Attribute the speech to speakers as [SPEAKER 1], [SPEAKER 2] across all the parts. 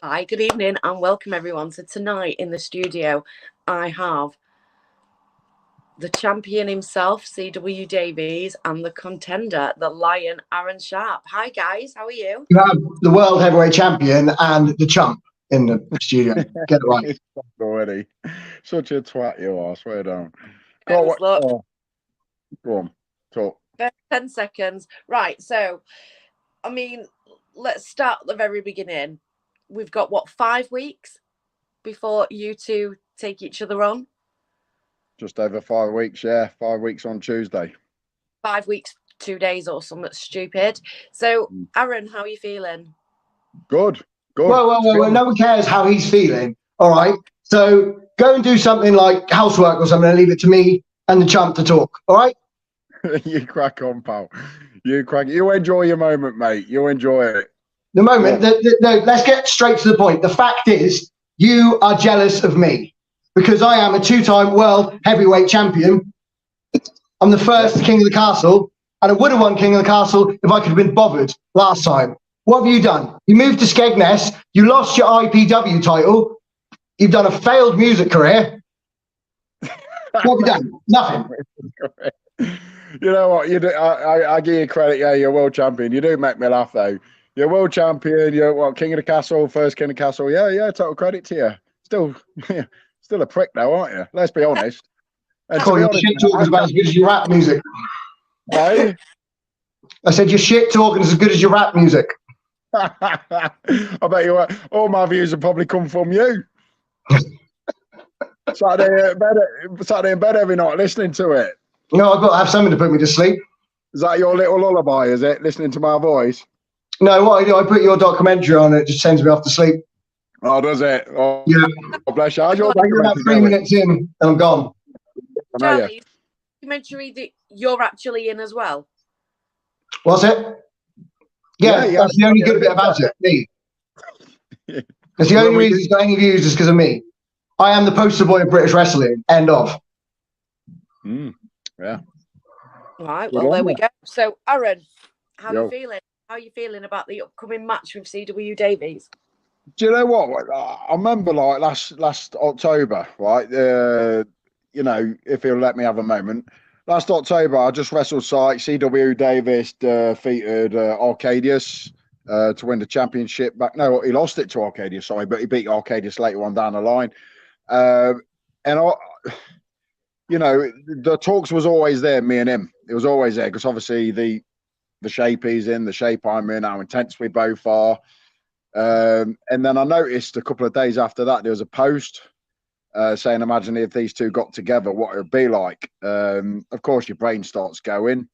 [SPEAKER 1] Hi, good evening and welcome everyone. So tonight in the studio, I have the champion himself, C.W.Davies, and the contender, the Lion, Aaron Sharp. Hi guys, how are you?
[SPEAKER 2] You have the world heavyweight champion and the chump in the studio. Get it right.
[SPEAKER 3] Already. Such a twat you are, I swear down.
[SPEAKER 1] Go
[SPEAKER 3] on, talk.
[SPEAKER 1] 10 seconds. Right, so, I mean, let's start at the very beginning. We've got, 5 weeks before you two take each other on?
[SPEAKER 3] Just over 5 weeks, yeah. 5 weeks on Tuesday.
[SPEAKER 1] 5 weeks, 2 days or something stupid. So, Aaron, how are you feeling?
[SPEAKER 3] Good.
[SPEAKER 2] Well, no one cares how he's feeling, all right? So go and do something like housework or something and leave it to me and the chump to talk, all right?
[SPEAKER 3] You crack on, pal. You enjoy your moment, mate. You enjoy it.
[SPEAKER 2] The moment, no, let's get straight to the point. The fact is, you are jealous of me because I am a 2-time world heavyweight champion. I'm the first king of the castle, and I would have won king of the castle if I could have been bothered last time. What have you done? You moved to Skegness, you lost your IPW title, you've done a failed music career. What have you done? Nothing.
[SPEAKER 3] You know what? You do. I give you credit. Yeah, you're world champion. You do make me laugh, though. You're world champion. You're what? King of the castle, first king of the castle. Yeah. Total credit to you. Still a prick, though, aren't you? Let's be honest.
[SPEAKER 2] Cool, your shit talking is about as good as your rap music.
[SPEAKER 3] Hey?
[SPEAKER 2] I said your shit talking is as good as your rap music.
[SPEAKER 3] I bet you all my views have probably come from you. Saturday in bed every night listening to it.
[SPEAKER 2] No, I've got to have something to put me to sleep.
[SPEAKER 3] Is that your little lullaby, is it? Listening to my voice?
[SPEAKER 2] No, what I do, I put your documentary on, it just sends me off to sleep.
[SPEAKER 3] Oh, does it? Oh,
[SPEAKER 2] yeah.
[SPEAKER 3] God bless you. How's your
[SPEAKER 2] about 3 minutes in and I'm gone.
[SPEAKER 1] Charlie, documentary that you're actually in as well?
[SPEAKER 2] What's it? Yeah, that's the only good bit about it, me. That's the only reason it's got any views is because of me. I am the poster boy of British wrestling. End of.
[SPEAKER 3] Yeah.
[SPEAKER 1] All right, well, there we go. So, Aaron, how are you feeling? How are you feeling about the upcoming match with C.W.Davies?
[SPEAKER 3] Do you know what? I remember like last October, right? You know, if he'll let me have a moment. Last October, I just wrestled C.W.Davies defeated Arcadius to win the championship back. No, he lost it to Arcadius, sorry, but he beat Arcadius later on down the line. You know, the talks was always there, me and him. It was always there because obviously the shape he's in, the shape I'm in, how intense we both are. And then I noticed a couple of days after that, there was a post saying, imagine if these two got together, what it would be like. Of course, your brain starts going.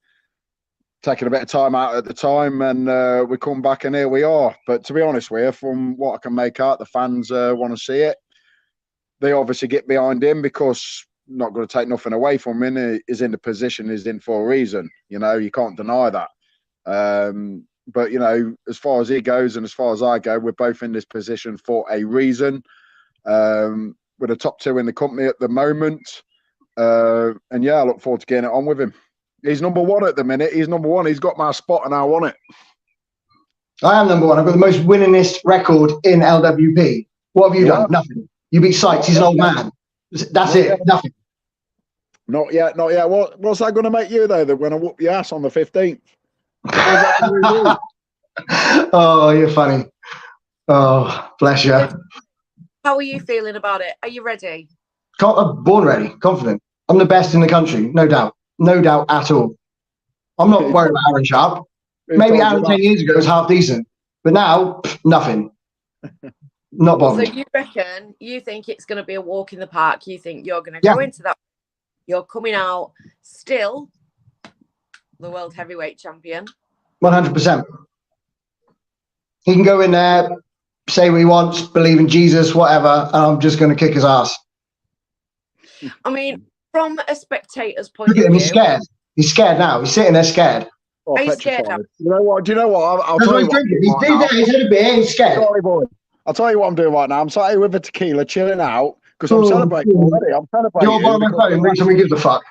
[SPEAKER 3] Taking a bit of time out at the time, and we come back and here we are. But to be honest with you, from what I can make out, the fans want to see it. They obviously get behind him because not going to take nothing away from him. He's in the position he's in for a reason. You know, you can't deny that. But, you know, as far as he goes and as far as I go, we're both in this position for a reason. We're the top two in the company at the moment. And, yeah, I look forward to getting it on with him. He's number one at the minute. He's number one. He's got my spot and I want it.
[SPEAKER 2] I am number one. I've got the most winningest record in LWP. What have you done? Nothing. You beat Sykes. He's an old man. That's it. Nothing.
[SPEAKER 3] Not yet. What's that going to make you, though, that when I whoop your ass on the 15th?
[SPEAKER 2] Oh, you're funny. Oh, bless you.
[SPEAKER 1] How are you feeling about it? Are you ready?
[SPEAKER 2] I'm born ready, confident. I'm the best in the country, no doubt. No doubt at all. I'm not worried about Aaron Sharp. Maybe Aaron 10 years ago was half decent, but now, nothing. Not bothered.
[SPEAKER 1] So you think it's going to be a walk in the park. You think you're going to go into that. You're coming out still the world heavyweight champion.
[SPEAKER 2] 100%. He can go in there, say what he wants, believe in Jesus, whatever, and I'm just going to kick his ass.
[SPEAKER 1] I mean, from a spectator's point of
[SPEAKER 2] Look at him,
[SPEAKER 1] view.
[SPEAKER 2] he's scared. He's scared now. He's sitting there scared.
[SPEAKER 3] Oh,
[SPEAKER 1] are you scared now?
[SPEAKER 3] You know what? Do you know what? I'll
[SPEAKER 2] That's
[SPEAKER 3] tell
[SPEAKER 2] what
[SPEAKER 3] you
[SPEAKER 2] he's
[SPEAKER 3] what.
[SPEAKER 2] drinking. He's had a beer. He's scared.
[SPEAKER 3] Sorry, boy. I'll tell you what I'm doing right now. I'm sat here with a tequila, chilling out, because I'm celebrating already. I'm celebrating.
[SPEAKER 2] You're by my phone. Somebody gives a fuck.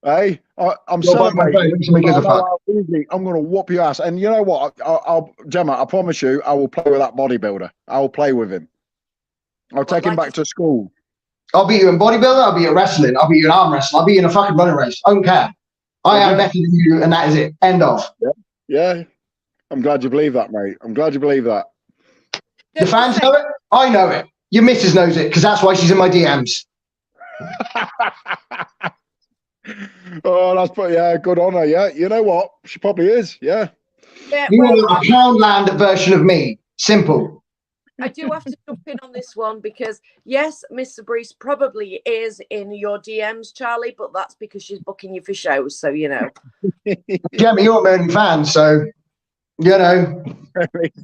[SPEAKER 3] Hey, I'm
[SPEAKER 2] You're by my phone,
[SPEAKER 3] celebrating.
[SPEAKER 2] makes me give a fuck.
[SPEAKER 3] I'm going to whoop your ass. And you know what? Gemma, I promise you, I will play with that bodybuilder. I will play with him. I'll take him back to school.
[SPEAKER 2] I'll beat you in bodybuilding, I'll beat you in wrestling, I'll beat you in arm wrestling, I'll beat you in a fucking running race. I don't care. I am better than you, and that is it. End of.
[SPEAKER 3] Yeah. I'm glad you believe that, mate. I'm glad you believe that.
[SPEAKER 2] The fans know it. I know it. Your missus knows it because that's why she's in my DMs.
[SPEAKER 3] Oh, that's good on her. Yeah, you know what? She probably is. Yeah.
[SPEAKER 2] You want a Poundland version of me. Simple.
[SPEAKER 1] I do have to jump in on this one because, yes, Miss Breeze probably is in your DMs, Charlie, but that's because she's booking you for shows, so you know.
[SPEAKER 2] Gemma, you're a Merlin fan, so, you know.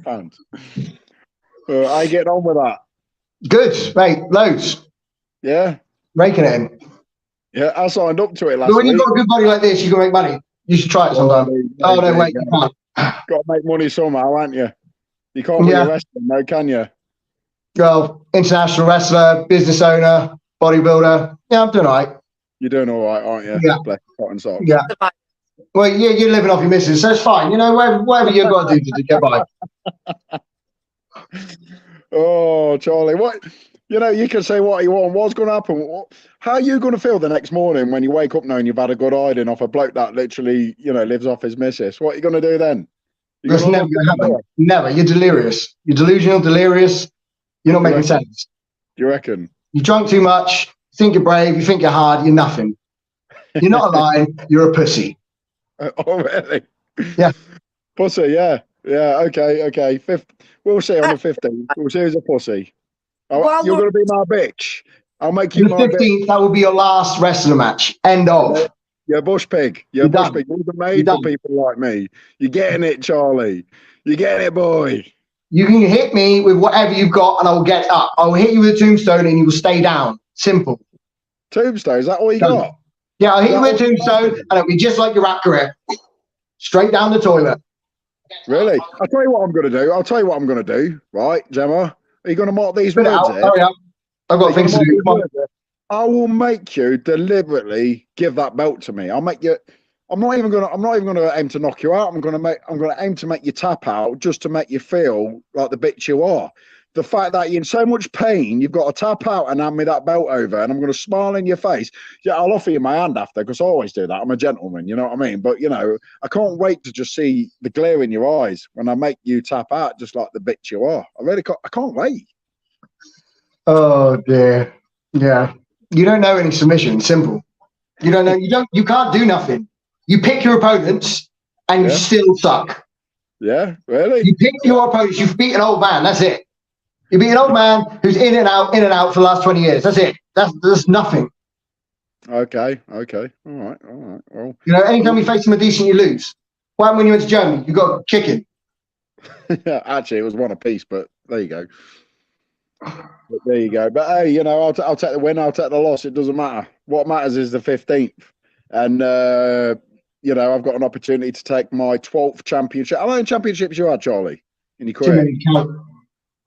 [SPEAKER 3] Fans. I get on with that.
[SPEAKER 2] Good, mate. Loads.
[SPEAKER 3] Yeah.
[SPEAKER 2] Raking it in.
[SPEAKER 3] Yeah, I signed up to it last week.
[SPEAKER 2] But when you've got a good body like this, you can make money. You should try it sometime. Oh, no, wait, you can't.
[SPEAKER 3] Got to make money somehow, haven't you? You can't be a wrestler, no, can you?
[SPEAKER 2] Well, international wrestler, business owner, bodybuilder. Yeah, I'm doing all right.
[SPEAKER 3] You're doing all right, aren't you?
[SPEAKER 2] Yeah.
[SPEAKER 3] Black cotton socks.
[SPEAKER 2] Yeah. Well, you're living off your missus, so it's fine. You know, whatever you've got to do to get by.
[SPEAKER 3] Oh, Charlie, what? You know, you can say what you want. What's going to happen? How are you going to feel the next morning when you wake up knowing you've had a good hiding off a bloke that literally, lives off his missus? What are you going to do then?
[SPEAKER 2] That's never going to happen. Never. You're delirious. You're delusional, delirious. You're not making sense.
[SPEAKER 3] You reckon?
[SPEAKER 2] You drunk too much. You think you're brave. You think you're hard. You're nothing. You're not a lion. You're a pussy.
[SPEAKER 3] Oh, really?
[SPEAKER 2] Yeah.
[SPEAKER 3] Pussy, yeah. Yeah, okay. We'll see on the 15th. We'll see who's a pussy. You're going to be my bitch. I'll make you my
[SPEAKER 2] 15th, that will be your last wrestling match. End of.
[SPEAKER 3] You're a bush pig. You're a bush pig. You're made for people like me. You're getting it, Charlie. You're getting it, boy.
[SPEAKER 2] You can hit me with whatever you've got and I'll get up. I'll hit you with a tombstone and you will stay down. Simple.
[SPEAKER 3] Tombstone? Is that all you got?
[SPEAKER 2] Yeah, I'll hit you with a tombstone and it'll be just like your rap career. Straight down the toilet.
[SPEAKER 3] Really? I'll tell you what I'm going to do. Right, Gemma? Are you going to mark these words here?
[SPEAKER 2] Hurry up. I've got things to do.
[SPEAKER 3] I will make you deliberately give that belt to me. I'll make you. I'm not even going to aim to knock you out. I'm going to aim to make you tap out, just to make you feel like the bitch you are. The fact that you're in so much pain, you've got to tap out and hand me that belt over, and I'm going to smile in your face. Yeah, I'll offer you my hand after, because I always do that. I'm a gentleman, you know what I mean? But, I can't wait to just see the glare in your eyes when I make you tap out just like the bitch you are. I can't wait.
[SPEAKER 2] Oh, dear. Yeah. You don't know any submission. Simple. You don't know. You can't do nothing. You pick your opponents and you still suck.
[SPEAKER 3] Yeah, really?
[SPEAKER 2] You pick your opponents. You beat an old man. That's it. You beat an old man who's in and out for the last 20 years. That's it. That's nothing.
[SPEAKER 3] Okay. All right. Well,
[SPEAKER 2] anytime you face him a decent, you lose. What happened when you went to Germany? You got chicken.
[SPEAKER 3] Yeah, actually, it was one apiece, but there you go. But hey, I'll take the win. I'll take the loss. It doesn't matter. What matters is the 15th. And, I've got an opportunity to take my 12th championship. How many championships you had, Charlie, in your career?
[SPEAKER 2] Too many count.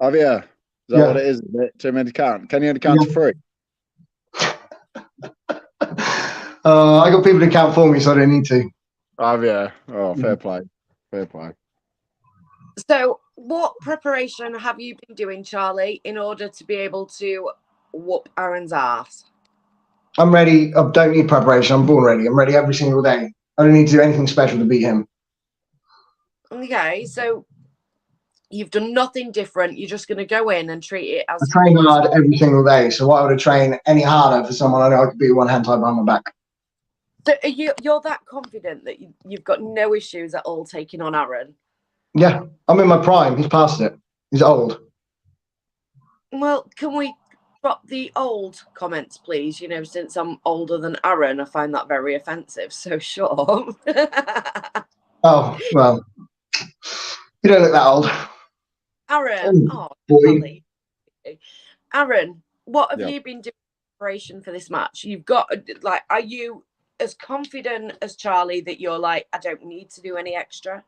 [SPEAKER 3] Have you? Is that what it is? Too many to count. Can you only count to 3?
[SPEAKER 2] I got people to count for me, so I don't need to.
[SPEAKER 3] Have you? Oh, fair play.
[SPEAKER 1] So, what preparation have you been doing, Charlie, in order to be able to whoop Aaron's ass?
[SPEAKER 2] I'm ready. I don't need preparation. I'm born ready. I'm ready every single day. I don't need to do anything special to beat him.
[SPEAKER 1] Okay, so you've done nothing different. You're just going to go in and treat it as...
[SPEAKER 2] I train hard every single day. So why would I train any harder for someone I know I could beat one hand tied behind my back?
[SPEAKER 1] So you're that confident that you've got no issues at all taking on Aaron?
[SPEAKER 2] Yeah, I'm in my prime. He's past it. He's old.
[SPEAKER 1] Well, can we drop the old comments, please? Since I'm older than Aaron, I find that very offensive. So sure.
[SPEAKER 2] Oh, well, you don't look that old.
[SPEAKER 1] Aaron,
[SPEAKER 2] boy.
[SPEAKER 1] Aaron, what have you been doing in preparation for this match? You've got, are you as confident as Charlie that you're like, I don't need to do any extra?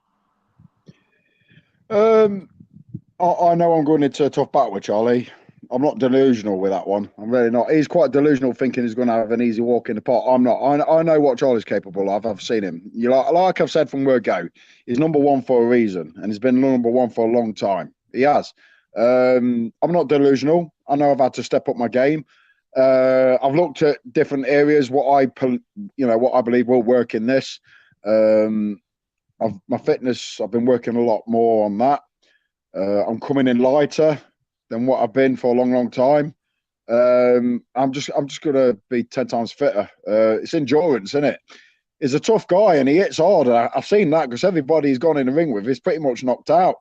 [SPEAKER 3] I know I'm going into a tough battle with Charlie. I I'm not delusional with that one. I'm really not. He's quite delusional, thinking he's going to have an easy walk in the park. I'm not. I know what Charlie's capable of. I've seen him. Like I've said from word go, he's number one for a reason, and he's been number one for a long time. He has. I'm not delusional. I know I've had to step up my game. I've looked at different areas, what I believe will work in this. My fitness, I've been working a lot more on that. I'm coming in lighter than what I've been for a long time. I'm just going to be 10 times fitter. It's endurance, isn't it? He's a tough guy and he hits hard. I've seen that because everybody he's gone in the ring with is pretty much knocked out.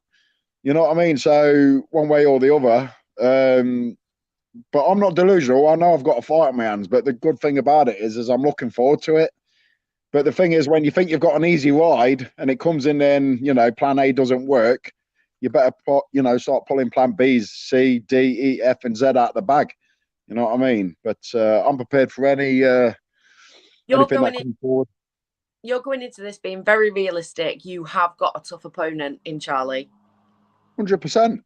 [SPEAKER 3] You know what I mean? So one way or the other. But I'm not delusional. I know I've got a fight on my hands. But the good thing about it is I'm looking forward to it. But the thing is, when you think you've got an easy ride and it comes in, then plan A doesn't work. You better start pulling plan B's, C, D, E, F, and Z out the bag. You know what I mean? But I'm prepared for anything that comes forward.
[SPEAKER 1] You're going into this being very realistic. You have got a tough opponent in Charlie.
[SPEAKER 3] 100%.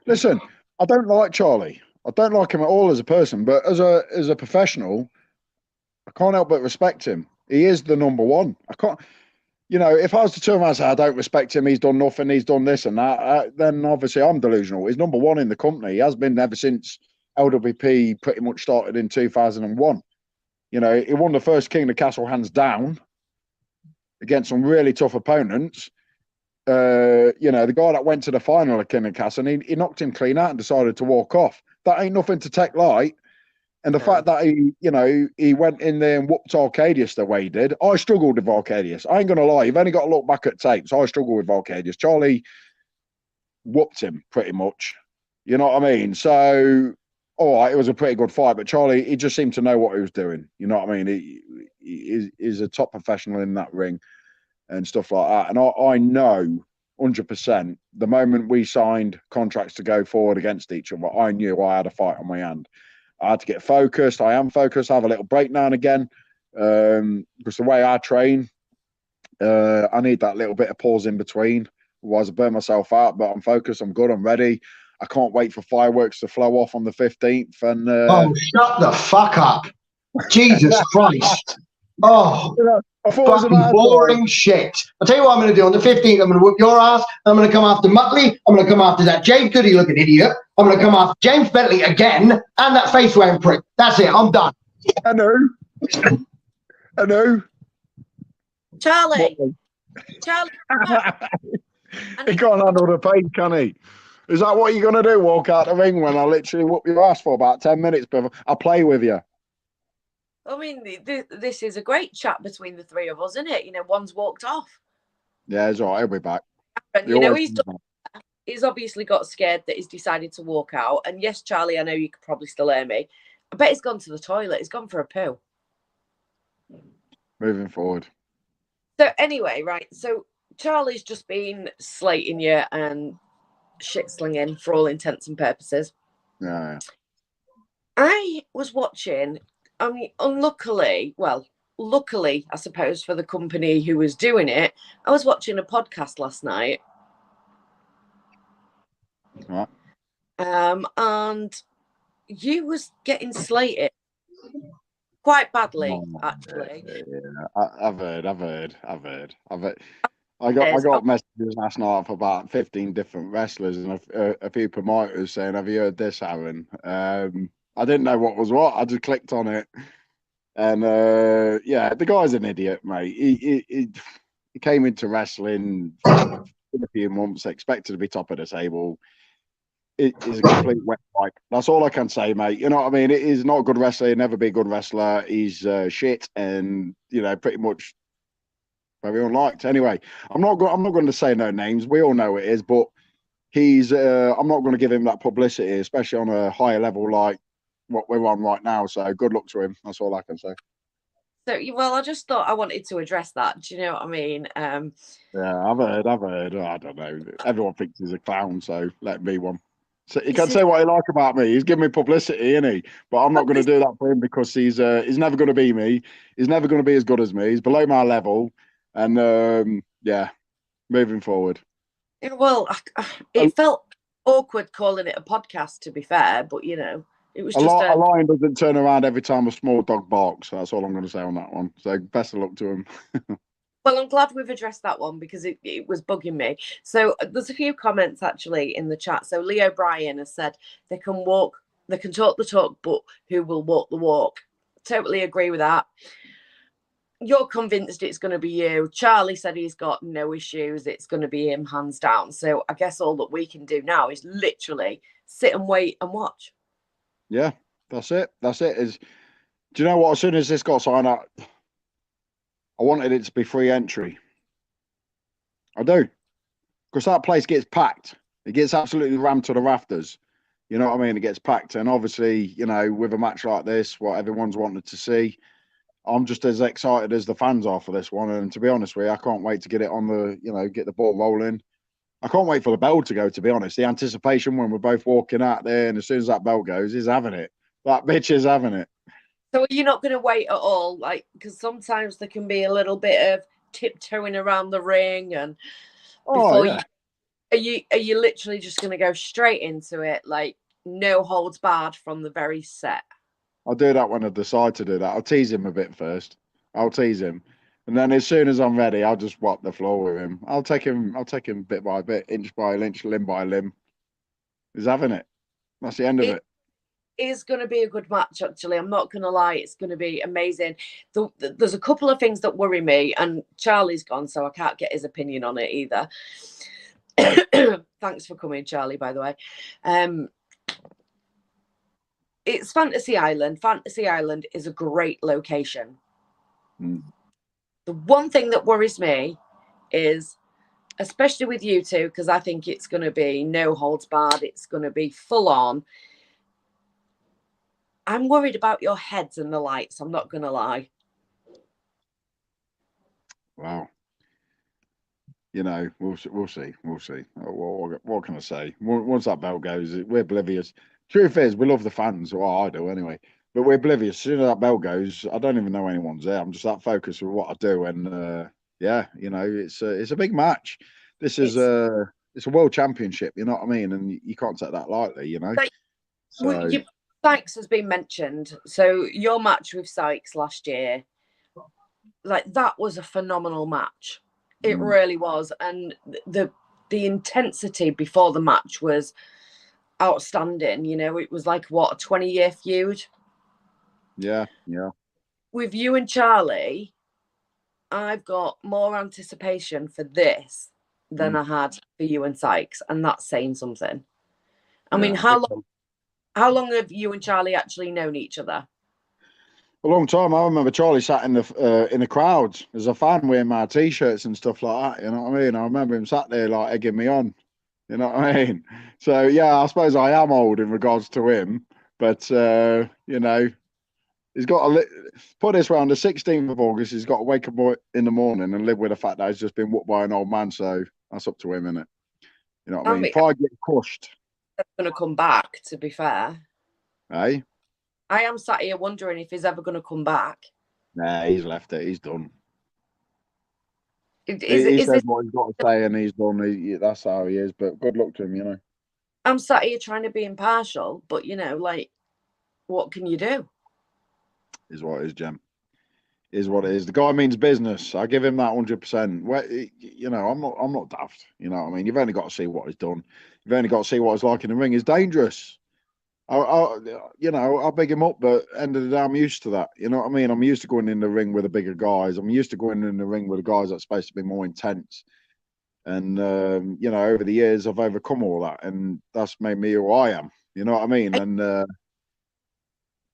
[SPEAKER 3] Listen, I don't like Charlie. I don't like him at all as a person, but as a professional, I can't help but respect him. He is the number one. I can't. If I was to turn around and say I don't respect him, he's done nothing, he's done this and that, then obviously I'm delusional. He's number one in the company. He has been ever since LWP pretty much started in 2001. He won the first King of the Castle hands down against some really tough opponents. The guy that went to the final of King of the Castle, and he knocked him clean out and decided to walk off. That ain't nothing to take light. And the fact that he went in there and whooped Arcadius the way he did, I struggled with Arcadius. I ain't going to lie. You've only got to look back at tapes. I struggled with Arcadius. Charlie whooped him pretty much. You know what I mean? So, all right, it was a pretty good fight. But Charlie, he just seemed to know what he was doing. You know what I mean? He's a top professional in that ring and stuff like that. And I know 100% the moment we signed contracts to go forward against each other, I knew I had a fight on my hand. I had to get focused. I am focused. I have a little break now and again because the way I train, I need that little bit of pause in between. Otherwise, I burn myself out. But I'm focused. I'm good. I'm ready. I can't wait for fireworks to flow off on the 15th. And
[SPEAKER 2] shut the fuck up! Jesus Christ! Oh, fucking boring shit. I'll tell you what I'm going to do. On the 15th, I'm going to whoop your ass. I'm going to come after Muttley. I'm going to come after that James Goody looking idiot. I'm going to come after James Bentley again and that face wearing prick. That's it. I'm done.
[SPEAKER 3] I know.
[SPEAKER 1] Charlie.
[SPEAKER 3] He can't handle the pain, can he? Is that what you're going to do? Walk out the ring when I literally whoop your ass for about 10 minutes, brother? I'll play with you.
[SPEAKER 1] I mean, this is a great chat between the three of us, isn't it? One's walked off.
[SPEAKER 3] Yeah, it's all right. He'll be back.
[SPEAKER 1] And, he's obviously got scared that he's decided to walk out. And yes, Charlie, I know you could probably still hear me. I bet he's gone to the toilet. He's gone for a poo.
[SPEAKER 3] Moving forward.
[SPEAKER 1] So anyway, right. So Charlie's just been slating you and shit slinging for all intents and purposes.
[SPEAKER 3] Yeah.
[SPEAKER 1] I was watching... I mean, luckily, I suppose, for the company who was doing it, I was watching a podcast last night.
[SPEAKER 3] Right.
[SPEAKER 1] And you was getting slated quite badly, actually.
[SPEAKER 3] Yeah, I've heard. I got messages last night for about 15 different wrestlers and a few promoters saying, "Have you heard this, Aaron?" I didn't know what was what. I just clicked on it, and the guy's an idiot, mate. He came into wrestling in a few months, expected to be top of the table. It is a complete wet wipe. That's all I can say, mate. You know what I mean? It is not a good wrestler. He'll never be a good wrestler. He's shit, and pretty much very unliked. Anyway, I'm not going to say no names. We all know it is, but he's. I'm not going to give him that publicity, especially on a higher level like what we're on right now. So good luck to him. That's all I can say.
[SPEAKER 1] So, I just thought I wanted to address that. Do you know what I mean?
[SPEAKER 3] Yeah, I've heard. I don't know. Everyone thinks he's a clown, so let me one. So he can say what he like about me. He's giving me publicity, isn't he? But I'm not going to do that for him because he's never going to be me. He's never going to be as good as me. He's below my level, and moving forward.
[SPEAKER 1] Well, it felt awkward calling it a podcast, to be fair, but you know, it was
[SPEAKER 3] A
[SPEAKER 1] just
[SPEAKER 3] a lion doesn't turn around every time a small dog barks. That's all I'm going to say on that one. So best of luck to him.
[SPEAKER 1] Well, I'm glad we've addressed that one because it was bugging me. So there's a few comments actually in the chat. So Leo Bryan has said they can talk the talk, but who will walk the walk? Totally agree with that. You're convinced it's going to be you. Charlie said he's got no issues. It's going to be him, hands down. So I guess all that we can do now is literally sit and wait and watch.
[SPEAKER 3] Yeah, that's it. That's it. Do you know what? As soon as this got signed up, I wanted it to be free entry. I do. Because that place gets packed. It gets absolutely rammed to the rafters. You know what I mean? It gets packed. And obviously, you know, with a match like this, what everyone's wanted to see, I'm just as excited as the fans are for this one. And to be honest with you, I can't wait to get it on the, you know, get the ball rolling. I can't wait for the bell to go, to be honest. The anticipation when we're both walking out there and as soon as that bell goes, he's having it. That bitch is having it.
[SPEAKER 1] So are you not going to wait at all? Like, because sometimes there can be a little bit of tiptoeing around the ring, and before are you literally just going to go straight into it, like no holds barred from the very set?
[SPEAKER 3] I'll do that when I decide to do that. I'll tease him a bit first. I'll tease him, and then as soon as I'm ready, I'll just wipe the floor with him. I'll take him bit by bit, inch by inch, limb by limb. He's having it. That's the end of it.
[SPEAKER 1] Is going to be a good match, actually. I'm not going to lie. It's going to be amazing. There's a couple of things that worry me, and Charlie's gone, so I can't get his opinion on it either. Thanks for coming, Charlie, by the way. It's Fantasy Island. Fantasy Island is a great location.
[SPEAKER 3] Mm.
[SPEAKER 1] The one thing that worries me is, especially with you two, because I think it's going to be no holds barred. It's going to be full on. I'm worried about your heads and the lights. I'm not going to lie.
[SPEAKER 3] Wow. You know, we'll see. What can I say? Once that bell goes, we're oblivious. Truth is, we love the fans. Well, I do anyway. But we're oblivious. As soon as that bell goes, I don't even know anyone's there. I'm just that focused with what I do. And yeah, you know, it's a big match. This is it's a world championship. You know what I mean? And you can't take that lightly. You know. So,
[SPEAKER 1] Sykes has been mentioned. So your match with Sykes last year, like that was a phenomenal match. It really was. And the intensity before the match was outstanding. You know, it was like, what, a 20-year feud?
[SPEAKER 3] Yeah.
[SPEAKER 1] With you and Charlie, I've got more anticipation for this than I had for you and Sykes. And that's saying something. I mean, how long have you and Charlie actually known each other?
[SPEAKER 3] A long time. I remember Charlie sat in the crowds as a fan wearing my t-shirts and stuff like that. You know what I mean? I remember him sat there like egging me on. You know what I mean? So yeah, I suppose I am old in regards to him, but you know, he's got to put this way, on the 16th of August, he's got to wake up in the morning and live with the fact that he's just been whooped by an old man. So that's up to him, isn't it? You know what I mean? If I get crushed,
[SPEAKER 1] going to come back, to be fair.
[SPEAKER 3] Hey?
[SPEAKER 1] I am sat here wondering if he's ever going to come back.
[SPEAKER 3] Nah, he's left it. He's done. He says what he's got to say and he's done. That's how he is. But good luck to him, you know.
[SPEAKER 1] I'm sat here trying to be impartial, but, you know, like, what can you do?
[SPEAKER 3] Is what it is, Gem. Is what it is. The guy means business. I give him that 100%. Well, you know, I'm not daft. You know what I mean? You've only got to see what he's done. You've only got to see what he's like in the ring. He's dangerous. You know, I'll big him up, but end of the day, I'm used to that. You know what I mean? I'm used to going in the ring with the bigger guys. I'm used to going in the ring with the guys that's supposed to be more intense. And, you know, over the years, I've overcome all that. And that's made me who I am. You know what I mean? And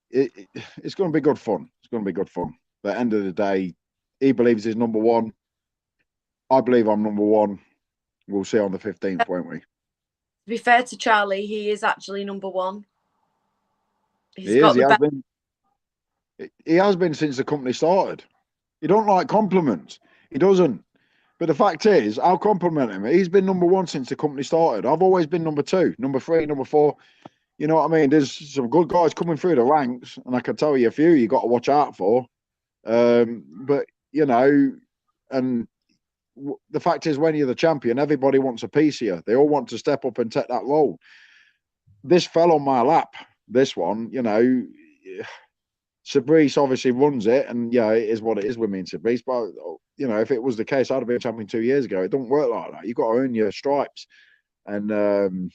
[SPEAKER 3] it's going to be good fun. It's going to be good fun. But at the end of the day, he believes he's number one. I believe I'm number one. We'll see on the 15th, won't we? To
[SPEAKER 1] be fair to Charlie, he is actually number one.
[SPEAKER 3] He has been since the company started. He don't like compliments. He doesn't. But the fact is, I'll compliment him. He's been number one since the company started. I've always been number two, number three, number four. You know what I mean? There's some good guys coming through the ranks, and I can tell you a few you got to watch out for. But, you know, and the fact is, when you're the champion, everybody wants a piece of you. They all want to step up and take that role. This fell on my lap. This one, you know, Fabrice obviously runs it, and yeah, it is what it is with me and Fabrice. But you know, if it was the case, I'd have been champion 2 years ago. It don't work like that. You've got to earn your stripes, and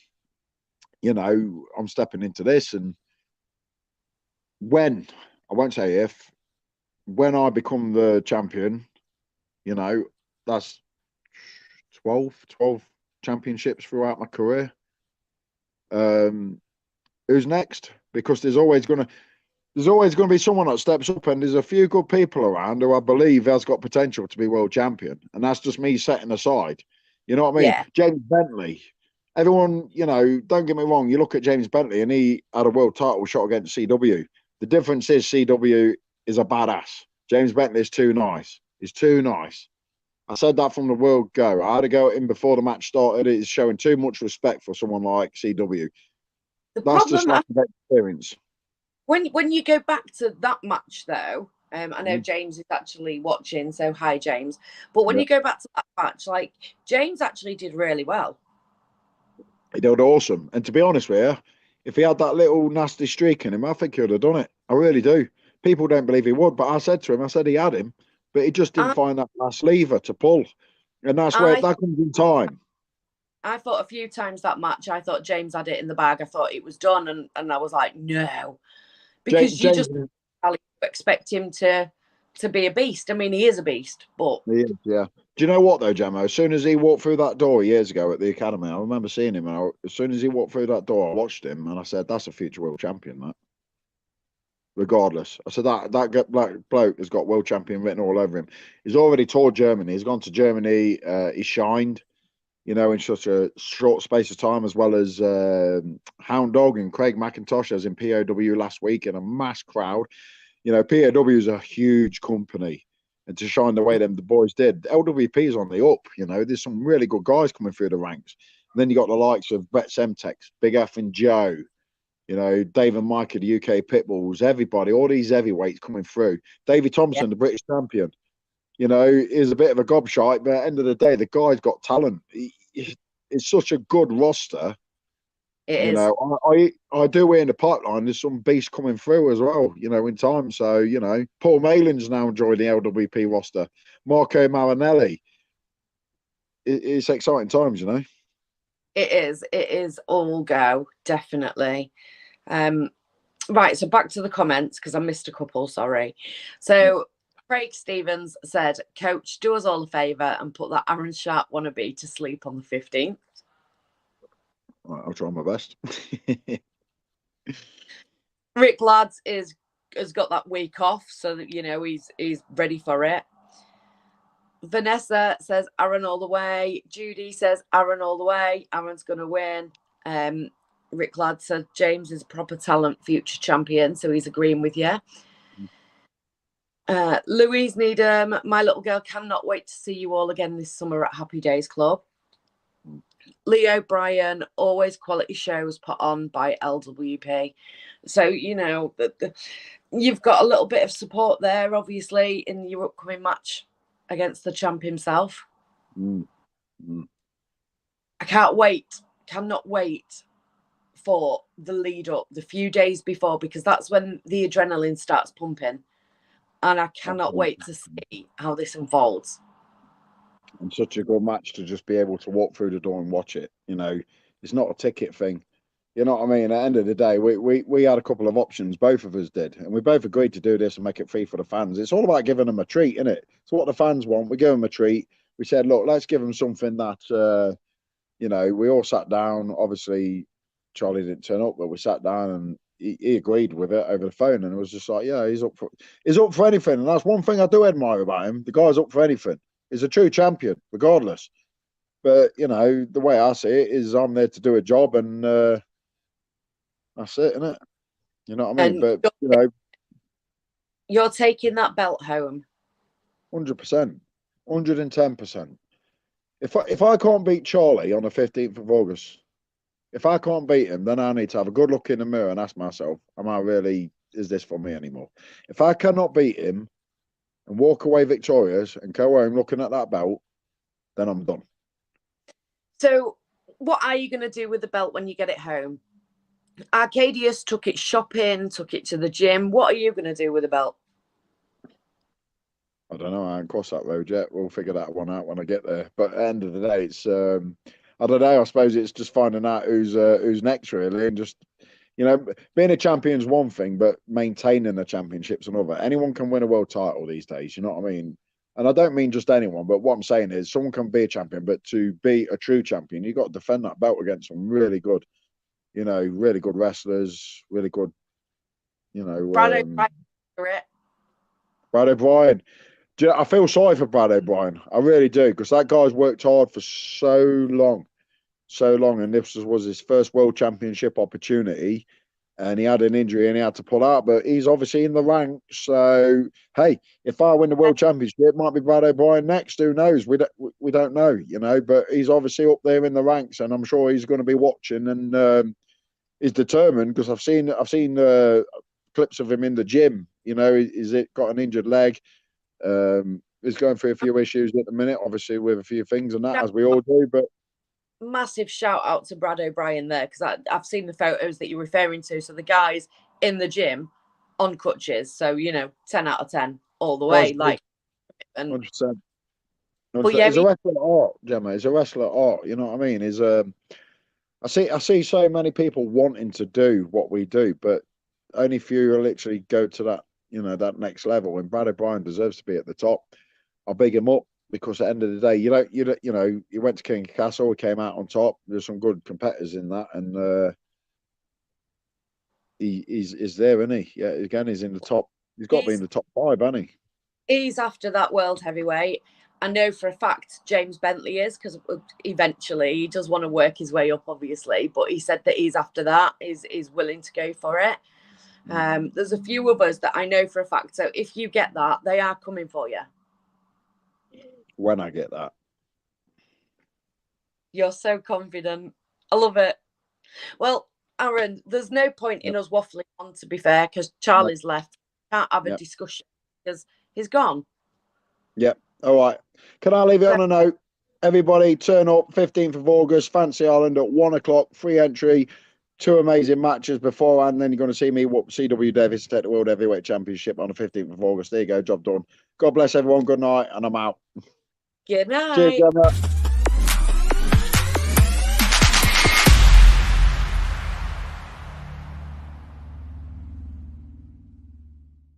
[SPEAKER 3] you know, I'm stepping into this, and when, I won't say if, when I become the champion, you know, that's 12 championships throughout my career. Who's next? Because there's always going to be someone that steps up, and there's a few good people around who I believe has got potential to be world champion, and that's just me setting aside. You know what I mean?
[SPEAKER 1] Yeah.
[SPEAKER 3] James Bentley. Everyone, you know, don't get me wrong. You look at James Bentley, and he had a world title shot against CW. The difference is CW is a badass. James Bentley is too nice. He's too nice. I said that from the word go. I had to go at him before the match started. It's showing too much respect for someone like CW. That's just lack of experience.
[SPEAKER 1] When you go back to that match, though, I know James is actually watching, so hi, James. But when you go back to that match, like, James actually did really well.
[SPEAKER 3] He did awesome. And to be honest with you, if he had that little nasty streak in him, I think he would have done it. I really do. People don't believe he would, but I said to him, I said he had him, but he just didn't find that last lever to pull. And that's where that comes in time.
[SPEAKER 1] I thought a few times that match, I thought James had it in the bag. I thought it was done, and I was like, no. Because you just expect him to be a beast. I mean, he is a beast, but
[SPEAKER 3] he is, yeah. Do you know what though, Gemma? As soon as he walked through that door years ago at the academy, I remember seeing him, and as soon as he walked through that door, I watched him, and I said, "That's a future world champion, that." Regardless, I said that black bloke has got world champion written all over him. He's already toured Germany. He's gone to Germany. He shined, you know, in such a short space of time, as well as Hound Dog and Craig McIntosh as in POW last week in a mass crowd. You know, POW is a huge company, and to shine the way them the boys did, LWP is on the up. You know, there's some really good guys coming through the ranks. And then you got the likes of Brett Semtex, Big F and Joe, you know, Dave and Mike of the UK Pitbulls, everybody, all these heavyweights coming through. Davey Thompson, the British champion, you know, is a bit of a gobshite, but at the end of the day, the guy's got talent. It's such a good roster. You know, I do hear in the pipeline there's some beast coming through as well, you know, in time. So, you know, Paul Malin's now joined the LWP roster. Marco Marinelli. It's exciting times, you know.
[SPEAKER 1] It is all go, definitely. Right, so back to the comments, because I missed a couple, sorry. So Craig Stevens said, Coach, do us all a favour and put that Aaron Sharp wannabe to sleep on the 15th.
[SPEAKER 3] Right, I'll try my best.
[SPEAKER 1] Rick Lads has got that week off, so that, you know, he's ready for it. Vanessa says Aaron all the way. Judy says Aaron all the way. Aaron's going to win. Rick Ladd said James is a proper talent, future champion, so he's agreeing with you. Louise Needham, my little girl cannot wait to see you all again this summer at Happy Days Club. Leo Bryan, always quality shows put on by LWP. So, you know, you've got a little bit of support there, obviously, in your upcoming match against the champ himself. I cannot wait for the lead up, the few days before, because that's when the adrenaline starts pumping. And I cannot wait to see how this unfolds.
[SPEAKER 3] And such a good match to just be able to walk through the door and watch it. You know, it's not a ticket thing. You know what I mean? At the end of the day, we had a couple of options, both of us did, and we both agreed to do this and make it free for the fans. It's all about giving them a treat, isn't it? It's what the fans want. We give them a treat. We said, look, let's give them something that, you know, we all sat down. Obviously, Charlie didn't turn up, but we sat down and he agreed with it over the phone, and it was just like, yeah, he's up for anything. And that's one thing I do admire about him. The guy's up for anything. He's a true champion, regardless. But, you know, the way I see it is I'm there to do a job, and that's it, isn't it? You know what I mean? But, you know,
[SPEAKER 1] you're taking that belt home.
[SPEAKER 3] 100%, 110%. If I can't beat Charlie on the 15th of August, if I can't beat him, then I need to have a good look in the mirror and ask myself, is this for me anymore? If I cannot beat him and walk away victorious and go home looking at that belt, then I'm done.
[SPEAKER 1] So what are you going to do with the belt when you get it home? Arcadius took it shopping, took it to the gym. What are you going to do with the belt?
[SPEAKER 3] I don't know. I haven't crossed that road yet. We'll figure that one out when I get there. But at the end of the day, it's I don't know. I suppose it's just finding out who's next, really, and just, you know, being a champion's one thing, but maintaining a championship's another. Anyone can win a world title these days. You know what I mean? And I don't mean just anyone, but what I'm saying is someone can be a champion, but to be a true champion, you've got to defend that belt against some really good, you know, really good wrestlers, really good, you know.
[SPEAKER 1] Brad O'Brien.
[SPEAKER 3] Brad O'Brien. I feel sorry for Brad O'Brien. I really do, because that guy's worked hard for so long, and this was his first world championship opportunity, and he had an injury and he had to pull out. But he's obviously in the ranks. So hey, if I win the world championship, it might be Brad O'Brien next. Who knows? We don't know, you know. But he's obviously up there in the ranks, and I'm sure he's going to be watching and he's determined, because I've seen clips of him in the gym. You know, he's got an injured leg. He's going through a few issues at the minute, obviously with a few things and that, as we all do. But
[SPEAKER 1] massive shout out to Brad O'Brien there, because I've seen the photos that you're referring to. So the guy's in the gym on crutches. So, you know, 10 out of 10 all the way. 100%. Like, and
[SPEAKER 3] 100%.
[SPEAKER 1] But yeah,
[SPEAKER 3] he's a wrestler at art, Gemma. He's a wrestler at art. You know what I mean? I see so many people wanting to do what we do, but only few will literally go to that, you know, that next level. And Brad O'Brien deserves to be at the top. I'll big him up, because at the end of the day, you know, he went to King Castle, he came out on top. There's some good competitors in that, and he's there, isn't he? Yeah, again, he's in the top. He's got to be in the top 5, hasn't he?
[SPEAKER 1] He's after that world heavyweight. I know for a fact James Bentley is, because eventually he does want to work his way up, obviously. But he said that he's after that, is willing to go for it. There's a few others that I know for a fact. So if you get that, they are coming for you.
[SPEAKER 3] When I get that.
[SPEAKER 1] You're so confident. I love it. Well, Aaron, there's no point in us waffling on, to be fair, because Charlie's left. Can't have a discussion because he's gone.
[SPEAKER 3] Yep. All right. Can I leave it on a note? Everybody turn up 15th of August, Fancy Island at 1 o'clock, free entry. 2 amazing matches beforehand. Then you're going to see me whoop C.W.DAVIES to take the World Heavyweight Championship on the 15th of August. There you go. Job done. God bless everyone. Good night. And I'm out.
[SPEAKER 1] Good night.
[SPEAKER 3] Cheers, Gemma.